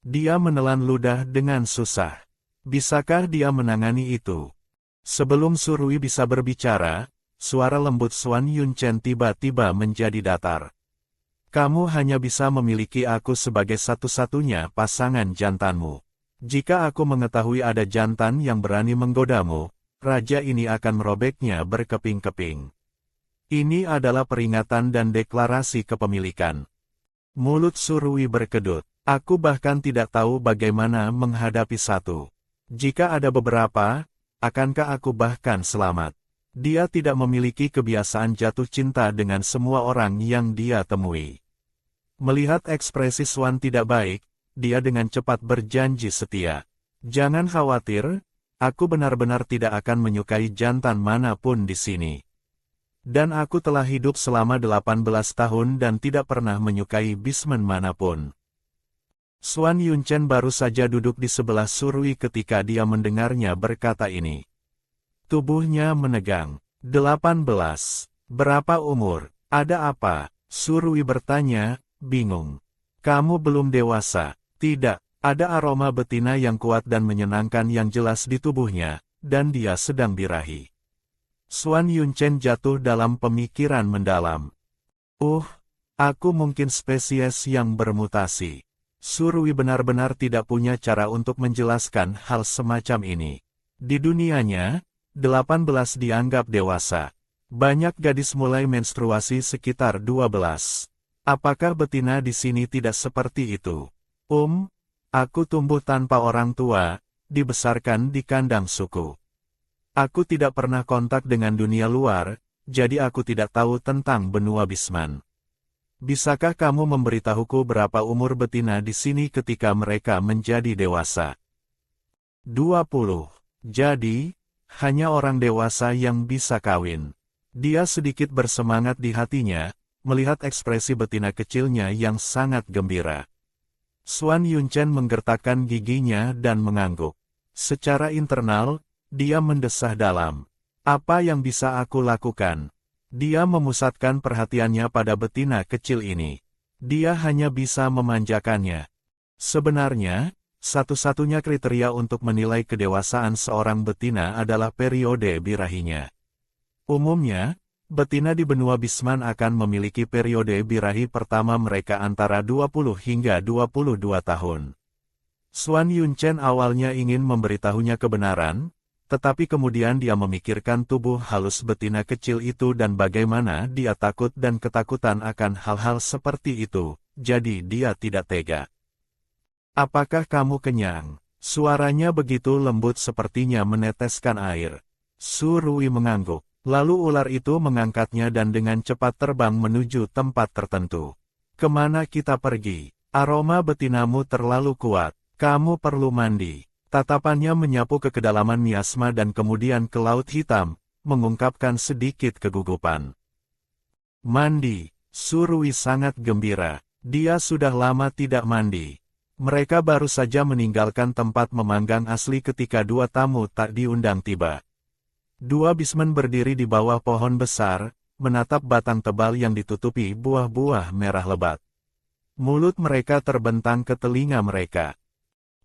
Dia menelan ludah dengan susah. Bisakah dia menangani itu? Sebelum Surui bisa berbicara, suara lembut Xuan Yunchen tiba-tiba menjadi datar. Kamu hanya bisa memiliki aku sebagai satu-satunya pasangan jantanmu. Jika aku mengetahui ada jantan yang berani menggodamu, raja ini akan merobeknya berkeping-keping. Ini adalah peringatan dan deklarasi kepemilikan. Mulut Surui berkedut. Aku bahkan tidak tahu bagaimana menghadapi satu. Jika ada beberapa, akankah aku bahkan selamat? Dia tidak memiliki kebiasaan jatuh cinta dengan semua orang yang dia temui. Melihat ekspresi Xuan tidak baik, dia dengan cepat berjanji setia. Jangan khawatir, aku benar-benar tidak akan menyukai jantan manapun di sini. Dan aku telah hidup selama 18 tahun dan tidak pernah menyukai bismen manapun. Xuan Yunchen baru saja duduk di sebelah Surui ketika dia mendengarnya berkata ini. Tubuhnya menegang. 18. Berapa umur? Ada apa? Surui bertanya, bingung. Kamu belum dewasa. Tidak, ada aroma betina yang kuat dan menyenangkan yang jelas di tubuhnya, dan dia sedang birahi. Xuan Yunchen jatuh dalam pemikiran mendalam. Aku mungkin spesies yang bermutasi. Surui benar-benar tidak punya cara untuk menjelaskan hal semacam ini. Di dunianya, 18 dianggap dewasa. Banyak gadis mulai menstruasi sekitar 12. Apakah betina di sini tidak seperti itu? Aku tumbuh tanpa orang tua, dibesarkan di kandang suku. Aku tidak pernah kontak dengan dunia luar, jadi aku tidak tahu tentang benua Bisman. Bisakah kamu memberitahuku berapa umur betina di sini ketika mereka menjadi dewasa? 20. Jadi, hanya orang dewasa yang bisa kawin. Dia sedikit bersemangat di hatinya, melihat ekspresi betina kecilnya yang sangat gembira. Xuan Yunchen menggertakkan giginya dan mengangguk. Secara internal, dia mendesah dalam. Apa yang bisa aku lakukan? Dia memusatkan perhatiannya pada betina kecil ini. Dia hanya bisa memanjakannya. Sebenarnya, satu-satunya kriteria untuk menilai kedewasaan seorang betina adalah periode birahinya. Umumnya, betina di benua Bisman akan memiliki periode birahi pertama mereka antara 20 hingga 22 tahun. Xuan Yunchen awalnya ingin memberitahunya kebenaran, tetapi kemudian dia memikirkan tubuh halus betina kecil itu dan bagaimana dia takut dan ketakutan akan hal-hal seperti itu, jadi dia tidak tega. Apakah kamu kenyang? Suaranya begitu lembut sepertinya meneteskan air. Su Rui mengangguk, lalu ular itu mengangkatnya dan dengan cepat terbang menuju tempat tertentu. Kemana kita pergi? Aroma betinamu terlalu kuat, kamu perlu mandi. Tatapannya menyapu ke kedalaman miasma dan kemudian ke laut hitam, mengungkapkan sedikit kegugupan. Mandi, Su Rui sangat gembira. Dia sudah lama tidak mandi. Mereka baru saja meninggalkan tempat memanggang asli ketika dua tamu tak diundang tiba. Dua bismen berdiri di bawah pohon besar, menatap batang tebal yang ditutupi buah-buah merah lebat. Mulut mereka terbentang ke telinga mereka.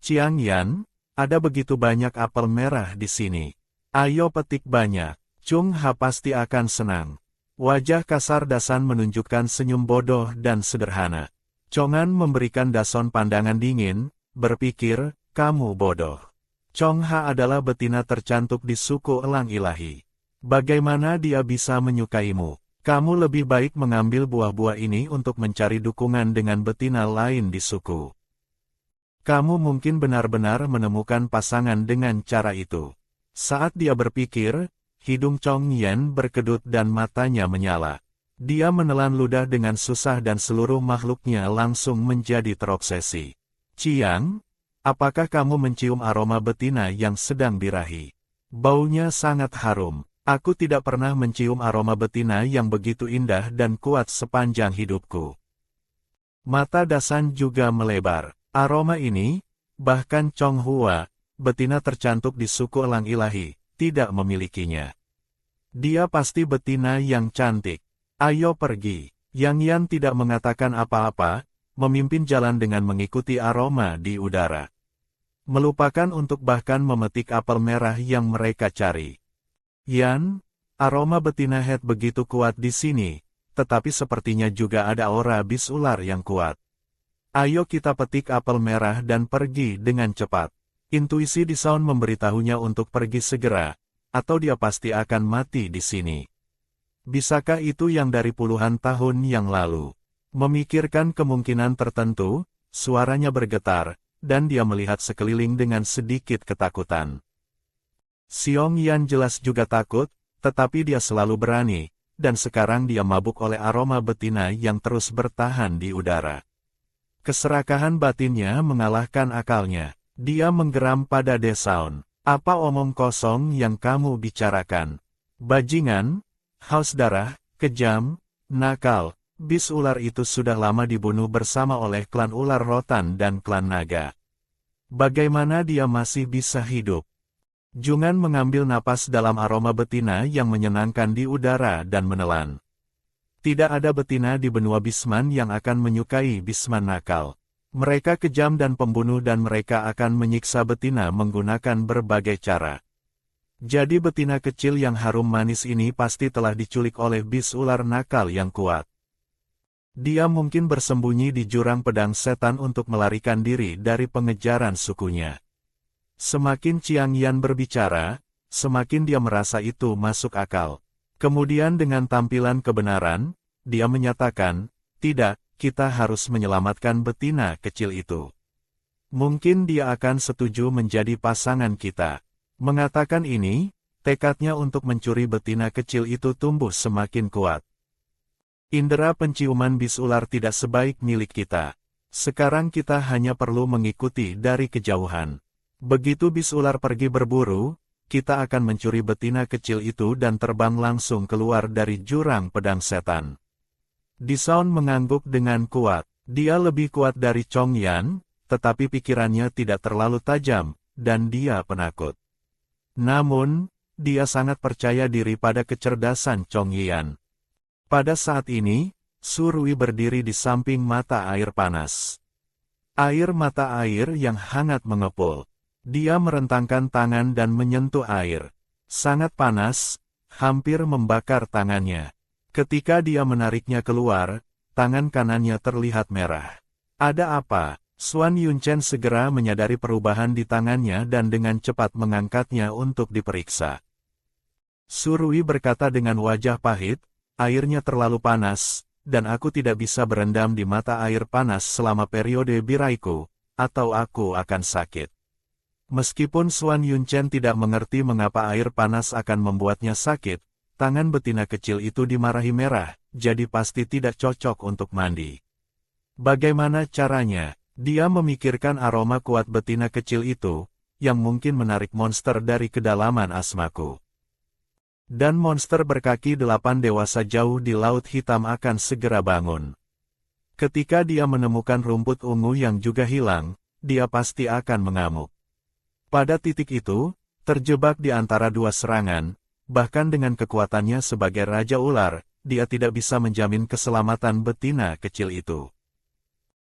Chiang Yan, ada begitu banyak apel merah di sini. Ayo petik banyak. Chung Ha pasti akan senang. Wajah kasar Dasan menunjukkan senyum bodoh dan sederhana. Chongan memberikan Dason pandangan dingin, berpikir, kamu bodoh. Chong Ha adalah betina tercantik di suku Elang Ilahi. Bagaimana dia bisa menyukaimu? Kamu lebih baik mengambil buah-buah ini untuk mencari dukungan dengan betina lain di suku. Kamu mungkin benar-benar menemukan pasangan dengan cara itu. Saat dia berpikir, hidung Chong Yen berkedut dan matanya menyala. Dia menelan ludah dengan susah dan seluruh makhluknya langsung menjadi terobsesi. Chiang, apakah kamu mencium aroma betina yang sedang birahi? Baunya sangat harum. Aku tidak pernah mencium aroma betina yang begitu indah dan kuat sepanjang hidupku. Mata Dasan juga melebar. Aroma ini, bahkan Chong Hua, betina tercantik di suku Elang Ilahi, tidak memilikinya. Dia pasti betina yang cantik. Ayo pergi. Yang Yan tidak mengatakan apa-apa, memimpin jalan dengan mengikuti aroma di udara. Melupakan untuk bahkan memetik apel merah yang mereka cari. Yan, aroma betina head begitu kuat di sini, tetapi sepertinya juga ada aura bis ular yang kuat. Ayo kita petik apel merah dan pergi dengan cepat. Intuisi di Sound memberitahunya untuk pergi segera, atau dia pasti akan mati di sini. Bisakah itu yang dari puluhan tahun yang lalu? Memikirkan kemungkinan tertentu, suaranya bergetar, dan dia melihat sekeliling dengan sedikit ketakutan. Xiong Yan jelas juga takut, tetapi dia selalu berani, dan sekarang dia mabuk oleh aroma betina yang terus bertahan di udara. Keserakahan batinnya mengalahkan akalnya. Dia menggeram pada Desaun. Apa omong kosong yang kamu bicarakan? Bajingan, haus darah, kejam, nakal. Bis ular itu sudah lama dibunuh bersama oleh klan ular rotan dan klan naga. Bagaimana dia masih bisa hidup? Jungan mengambil napas dalam aroma betina yang menyenangkan di udara dan menelan. Tidak ada betina di benua Bisman yang akan menyukai Bisman nakal. Mereka kejam dan pembunuh dan mereka akan menyiksa betina menggunakan berbagai cara. Jadi betina kecil yang harum manis ini pasti telah diculik oleh bis ular nakal yang kuat. Dia mungkin bersembunyi di jurang pedang setan untuk melarikan diri dari pengejaran sukunya. Semakin Chiang Yan berbicara, semakin dia merasa itu masuk akal. Kemudian dengan tampilan kebenaran, dia menyatakan, tidak, kita harus menyelamatkan betina kecil itu. Mungkin dia akan setuju menjadi pasangan kita. Mengatakan ini, tekadnya untuk mencuri betina kecil itu tumbuh semakin kuat. Indera penciuman bis ular tidak sebaik milik kita. Sekarang kita hanya perlu mengikuti dari kejauhan. Begitu bis ular pergi berburu, kita akan mencuri betina kecil itu dan terbang langsung keluar dari jurang pedang setan. Disaun mengangguk dengan kuat. Dia lebih kuat dari Chong Yan, tetapi pikirannya tidak terlalu tajam, dan dia penakut. Namun, dia sangat percaya diri pada kecerdasan Chong Yan. Pada saat ini, Su Rui berdiri di samping mata air panas. Air mata air yang hangat mengepul. Dia merentangkan tangan dan menyentuh air. Sangat panas, hampir membakar tangannya. Ketika dia menariknya keluar, tangan kanannya terlihat merah. Ada apa? Xuan Yunchen segera menyadari perubahan di tangannya dan dengan cepat mengangkatnya untuk diperiksa. Su Rui berkata dengan wajah pahit, airnya terlalu panas, dan aku tidak bisa berendam di mata air panas selama periode biraiku, atau aku akan sakit. Meskipun Xuan Yunchen tidak mengerti mengapa air panas akan membuatnya sakit, tangan betina kecil itu dimarahi merah, jadi pasti tidak cocok untuk mandi. Bagaimana caranya? Dia memikirkan aroma kuat betina kecil itu, yang mungkin menarik monster dari kedalaman asmaku. Dan monster berkaki 8 dewasa jauh di Laut Hitam akan segera bangun. Ketika dia menemukan rumput ungu yang juga hilang, dia pasti akan mengamuk. Pada titik itu, terjebak di antara dua serangan, bahkan dengan kekuatannya sebagai Raja Ular, dia tidak bisa menjamin keselamatan betina kecil itu.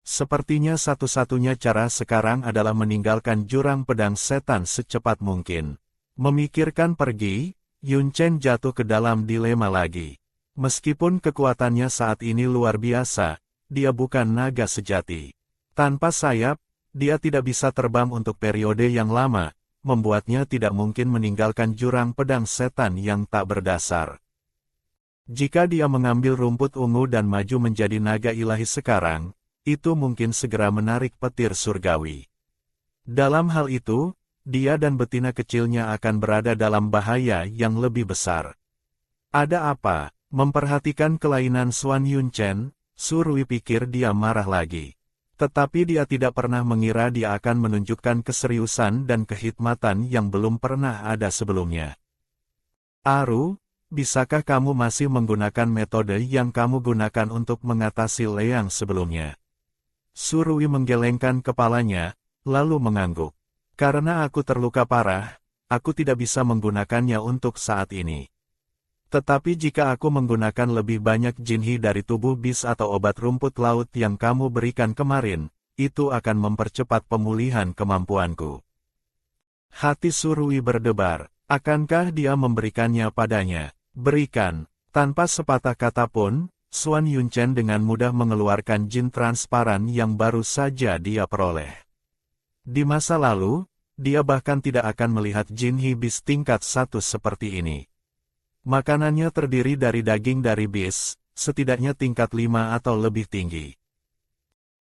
Sepertinya satu-satunya cara sekarang adalah meninggalkan jurang pedang setan secepat mungkin. Memikirkan pergi, Yun Chen jatuh ke dalam dilema lagi. Meskipun kekuatannya saat ini luar biasa, dia bukan naga sejati. Tanpa sayap, dia tidak bisa terbang untuk periode yang lama, membuatnya tidak mungkin meninggalkan jurang pedang setan yang tak berdasar. Jika dia mengambil rumput ungu dan maju menjadi naga ilahi sekarang, itu mungkin segera menarik petir surgawi. Dalam hal itu, dia dan betina kecilnya akan berada dalam bahaya yang lebih besar. Ada apa? Memperhatikan kelainan Xuan Yunchen, Su Rui pikir dia marah lagi. Tetapi dia tidak pernah mengira dia akan menunjukkan keseriusan dan kehikmatan yang belum pernah ada sebelumnya. Aru, bisakah kamu masih menggunakan metode yang kamu gunakan untuk mengatasi Leang sebelumnya? Su Rui menggelengkan kepalanya, lalu mengangguk. Karena aku terluka parah, aku tidak bisa menggunakannya untuk saat ini. Tetapi jika aku menggunakan lebih banyak jinhi dari tubuh bis atau obat rumput laut yang kamu berikan kemarin, itu akan mempercepat pemulihan kemampuanku. Hati Su Rui berdebar, akankah dia memberikannya padanya? Berikan. Tanpa sepatah kata pun, Xuan Yunchen dengan mudah mengeluarkan jin transparan yang baru saja dia peroleh. Di masa lalu, dia bahkan tidak akan melihat jin bis tingkat 1 seperti ini. Makanannya terdiri dari daging dari bis, setidaknya tingkat 5 atau lebih tinggi.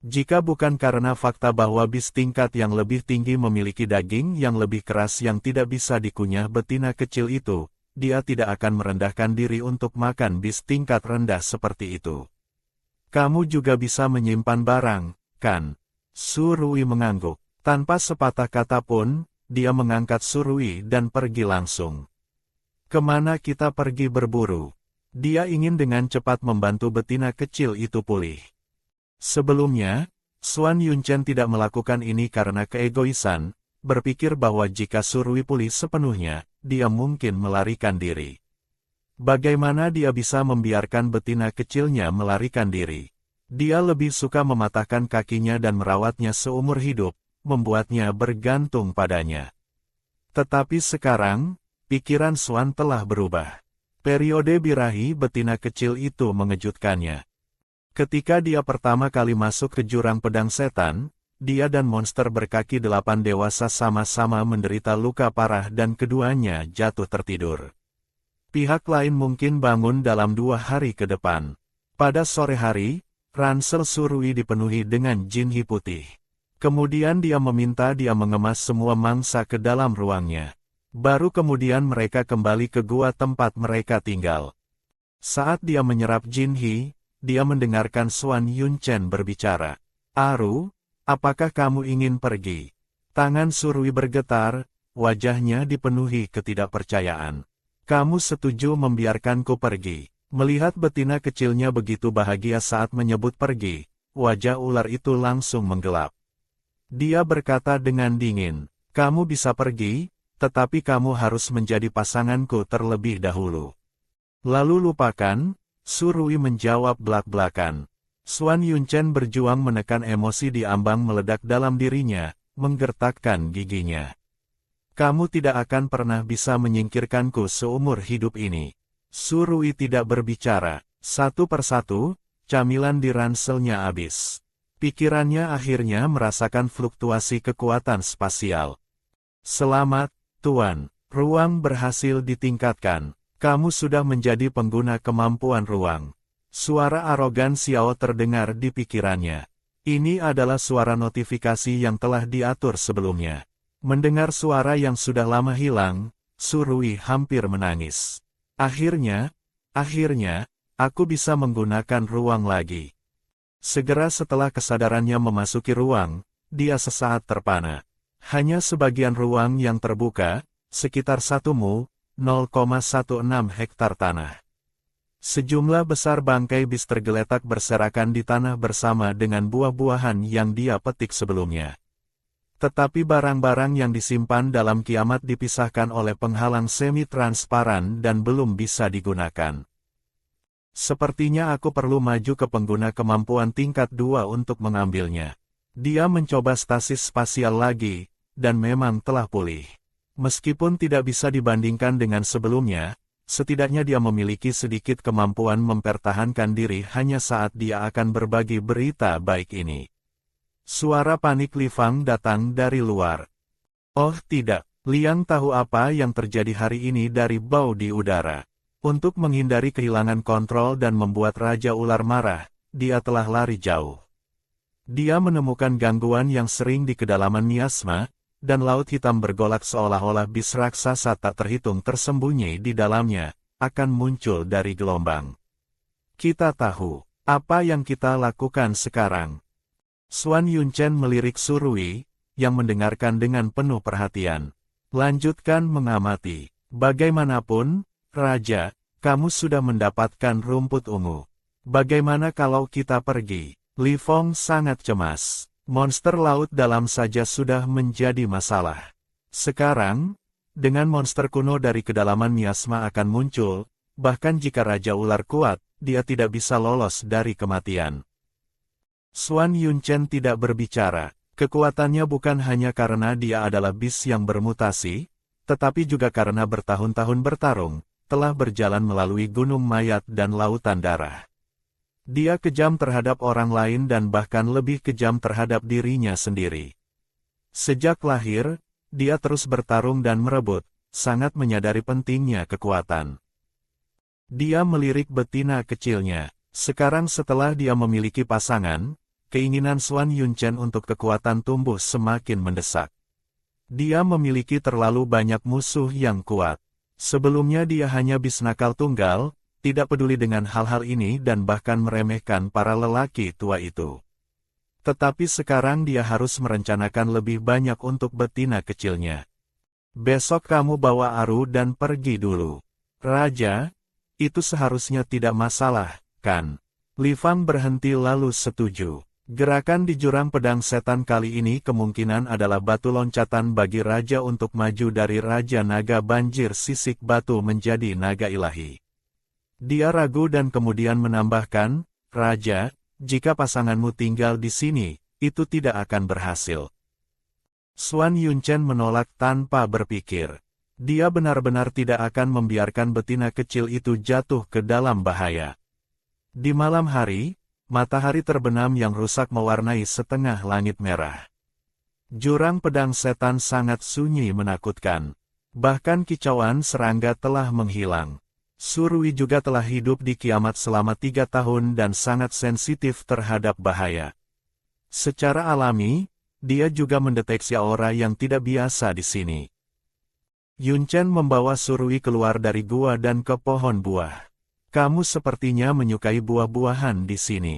Jika bukan karena fakta bahwa bis tingkat yang lebih tinggi memiliki daging yang lebih keras yang tidak bisa dikunyah betina kecil itu, dia tidak akan merendahkan diri untuk makan bis tingkat rendah seperti itu. Kamu juga bisa menyimpan barang, kan? Su Rui mengangguk. Tanpa sepatah kata pun, dia mengangkat Su Rui dan pergi langsung. Kemana kita pergi berburu? Dia ingin dengan cepat membantu betina kecil itu pulih. Sebelumnya, Xuan Yunchen tidak melakukan ini karena keegoisan, berpikir bahwa jika Su Rui pulih sepenuhnya, dia mungkin melarikan diri. Bagaimana dia bisa membiarkan betina kecilnya melarikan diri? Dia lebih suka mematahkan kakinya dan merawatnya seumur hidup, membuatnya bergantung padanya. Tetapi sekarang, pikiran Xuan telah berubah. Periode birahi betina kecil itu mengejutkannya. Ketika dia pertama kali masuk ke jurang pedang setan, dia dan monster berkaki 8 dewasa sama-sama menderita luka parah dan keduanya jatuh tertidur. Pihak lain mungkin bangun dalam 2 hari ke depan. Pada sore hari, ransel Su Rui dipenuhi dengan jinhi putih. Kemudian dia meminta dia mengemas semua mangsa ke dalam ruangnya. Baru kemudian mereka kembali ke gua tempat mereka tinggal. Saat dia menyerap jinhi, dia mendengarkan Xuan Yunchen berbicara. Aru, apakah kamu ingin pergi? Tangan Surui bergetar, wajahnya dipenuhi ketidakpercayaan. Kamu setuju membiarkanku pergi? Melihat betina kecilnya begitu bahagia saat menyebut pergi, wajah ular itu langsung menggelap. Dia berkata dengan dingin, kamu bisa pergi, tetapi kamu harus menjadi pasanganku terlebih dahulu. Lalu lupakan, Surui menjawab belak-belakan. Xuan Yunchen berjuang menekan emosi di ambang meledak dalam dirinya, menggertakkan giginya. Kamu tidak akan pernah bisa menyingkirkanku seumur hidup ini. Surui tidak berbicara, satu persatu, camilan di ranselnya habis. Pikirannya akhirnya merasakan fluktuasi kekuatan spasial. Selamat, Tuan, ruang berhasil ditingkatkan. Kamu sudah menjadi pengguna kemampuan ruang. Suara arogan Xiao terdengar di pikirannya. Ini adalah suara notifikasi yang telah diatur sebelumnya. Mendengar suara yang sudah lama hilang, Surui hampir menangis. Akhirnya, aku bisa menggunakan ruang lagi. Segera setelah kesadarannya memasuki ruang, dia sesaat terpana. Hanya sebagian ruang yang terbuka, sekitar 1 mu, 0,16 hektar tanah. Sejumlah besar bangkai bis tergeletak berserakan di tanah bersama dengan buah-buahan yang dia petik sebelumnya. Tetapi barang-barang yang disimpan dalam kiamat dipisahkan oleh penghalang semi-transparan dan belum bisa digunakan. Sepertinya aku perlu maju ke pengguna kemampuan tingkat 2 untuk mengambilnya. Dia mencoba stasis spasial lagi, dan memang telah pulih. Meskipun tidak bisa dibandingkan dengan sebelumnya, setidaknya dia memiliki sedikit kemampuan mempertahankan diri hanya saat dia akan berbagi berita baik ini. Suara panik Li Fang datang dari luar. Oh tidak, Liang tahu apa yang terjadi hari ini dari bau di udara. Untuk menghindari kehilangan kontrol dan membuat Raja Ular marah, dia telah lari jauh. Dia menemukan gangguan yang sering di kedalaman miasma, dan laut hitam bergolak seolah-olah bis raksasa tak terhitung tersembunyi di dalamnya, akan muncul dari gelombang. Kita tahu, apa yang kita lakukan sekarang. Xuan Yunchen melirik Surui, yang mendengarkan dengan penuh perhatian. Lanjutkan mengamati. Bagaimanapun, Raja, kamu sudah mendapatkan rumput ungu. Bagaimana kalau kita pergi? Li Feng sangat cemas. Monster laut dalam saja sudah menjadi masalah. Sekarang, dengan monster kuno dari kedalaman miasma akan muncul, bahkan jika Raja Ular kuat, dia tidak bisa lolos dari kematian. Xuan Yunchen tidak berbicara. Kekuatannya bukan hanya karena dia adalah bis yang bermutasi, tetapi juga karena bertahun-tahun bertarung, telah berjalan melalui gunung mayat dan lautan darah. Dia kejam terhadap orang lain dan bahkan lebih kejam terhadap dirinya sendiri. Sejak lahir, dia terus bertarung dan merebut, sangat menyadari pentingnya kekuatan. Dia melirik betina kecilnya. Sekarang setelah dia memiliki pasangan, keinginan Xuan Yunchen untuk kekuatan tumbuh semakin mendesak. Dia memiliki terlalu banyak musuh yang kuat. Sebelumnya dia hanya bis nakal tunggal, tidak peduli dengan hal-hal ini dan bahkan meremehkan para lelaki tua itu. Tetapi sekarang dia harus merencanakan lebih banyak untuk betina kecilnya. Besok kamu bawa Aru dan pergi dulu. Raja, itu seharusnya tidak masalah, kan? Li Fang berhenti lalu setuju. Gerakan di jurang pedang setan kali ini kemungkinan adalah batu loncatan bagi Raja untuk maju dari Raja Naga Banjir Sisik Batu menjadi Naga Ilahi. Dia ragu dan kemudian menambahkan, Raja, jika pasanganmu tinggal di sini, itu tidak akan berhasil. Xuan Yunchen menolak tanpa berpikir. Dia benar-benar tidak akan membiarkan betina kecil itu jatuh ke dalam bahaya. Di malam hari, matahari terbenam yang rusak mewarnai setengah langit merah. Jurang pedang setan sangat sunyi menakutkan. Bahkan kicauan serangga telah menghilang. Surui juga telah hidup di kiamat selama 3 tahun dan sangat sensitif terhadap bahaya. Secara alami, dia juga mendeteksi aura yang tidak biasa di sini. Yunchen membawa Surui keluar dari gua dan ke pohon buah. Kamu sepertinya menyukai buah-buahan di sini.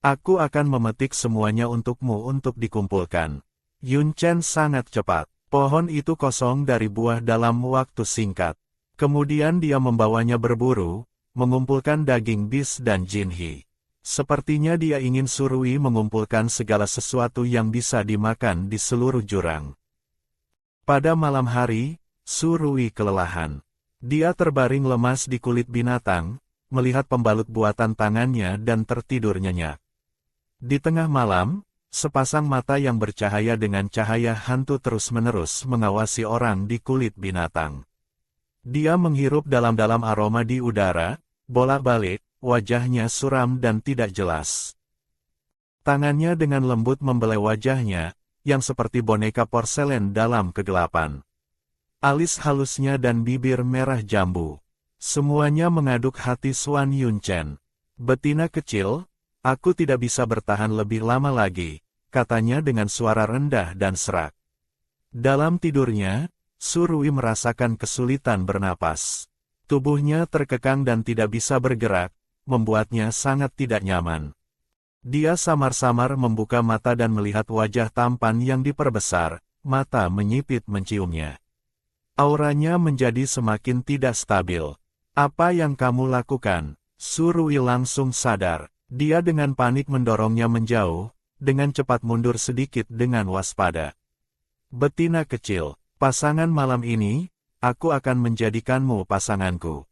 Aku akan memetik semuanya untukmu untuk dikumpulkan. Yun Chen sangat cepat. Pohon itu kosong dari buah dalam waktu singkat. Kemudian dia membawanya berburu, mengumpulkan daging bis dan jinhi. Sepertinya dia ingin Surui mengumpulkan segala sesuatu yang bisa dimakan di seluruh jurang. Pada malam hari, Surui kelelahan. Dia terbaring lemas di kulit binatang, melihat pembalut buatan tangannya dan tertidur nyenyak. Di tengah malam, sepasang mata yang bercahaya dengan cahaya hantu terus-menerus mengawasi orang di kulit binatang. Dia menghirup dalam-dalam aroma di udara, bolak-balik, wajahnya suram dan tidak jelas. Tangannya dengan lembut membelai wajahnya, yang seperti boneka porselen dalam kegelapan. Alis halusnya dan bibir merah jambu. Semuanya mengaduk hati Suan Yun Chen. Betina kecil, aku tidak bisa bertahan lebih lama lagi, katanya dengan suara rendah dan serak. Dalam tidurnya, Surui merasakan kesulitan bernapas. Tubuhnya terkekang dan tidak bisa bergerak, membuatnya sangat tidak nyaman. Dia samar-samar membuka mata dan melihat wajah tampan yang diperbesar, mata menyipit menciumnya. Auranya menjadi semakin tidak stabil. Apa yang kamu lakukan? Surui langsung sadar. Dia dengan panik mendorongnya menjauh, dengan cepat mundur sedikit dengan waspada. Betina kecil, pasangan malam ini, aku akan menjadikanmu pasanganku.